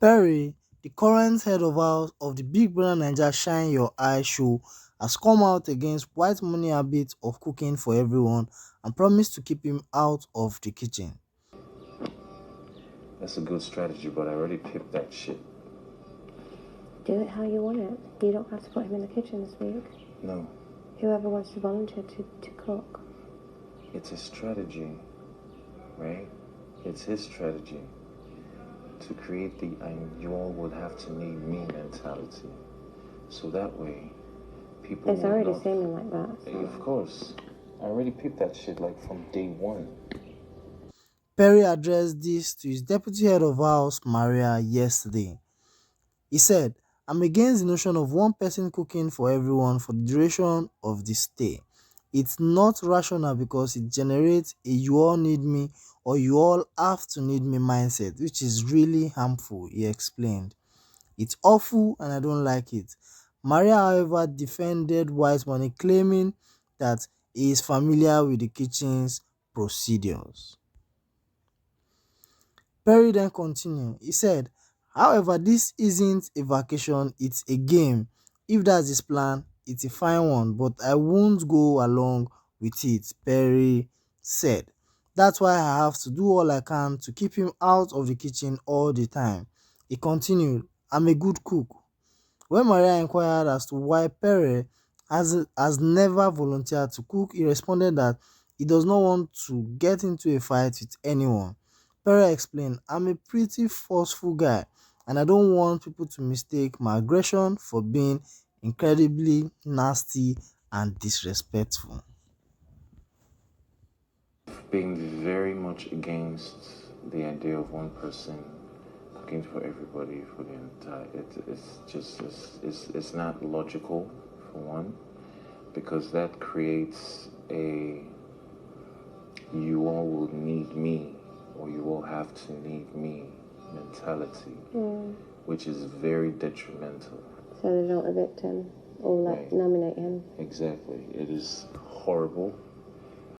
Pere, the current head of house of the Big Brother Naija Shine Your Eye show, has come out against WhiteMoney habit of cooking for everyone and promised to keep him out of the kitchen. That's a good strategy, but I already picked that shit. Do it how you want it. You don't have to put him in the kitchen this week. No. Whoever wants to volunteer to cook. It's a strategy, right? It's his strategy to create the you all would have to need me mentality. So that way, people It's already seeming like that. So. Of course. I already picked that shit like from day one. Pere addressed this to his deputy head of house, Maria, yesterday. He said, "I'm against the notion of one person cooking for everyone for the duration of the stay. It's not rational because it generates a you all need me or you all have to need me mindset, which is really harmful," he explained. "It's awful and I don't like it." Maria, however, defended WhiteMoney, claiming that he is familiar with the kitchen's procedures. Pere then continued. He said, "However, this isn't a vacation, it's a game. If that's his plan, it's a fine one, but I won't go along with it," Pere said. "That's why I have to do all I can to keep him out of the kitchen all the time." He continued, "I'm a good cook." When Maria inquired as to why Pere has never volunteered to cook, he responded that he does not want to get into a fight with anyone. Pere explained, "I'm a pretty forceful guy and I don't want people to mistake my aggression for being incredibly nasty and disrespectful." Being very much against the idea of one person cooking for everybody for the entire. It's not logical for one, because that creates a you all will need me or you all have to need me mentality, which is very detrimental. So they don't evict him or nominate him. Exactly. It is horrible.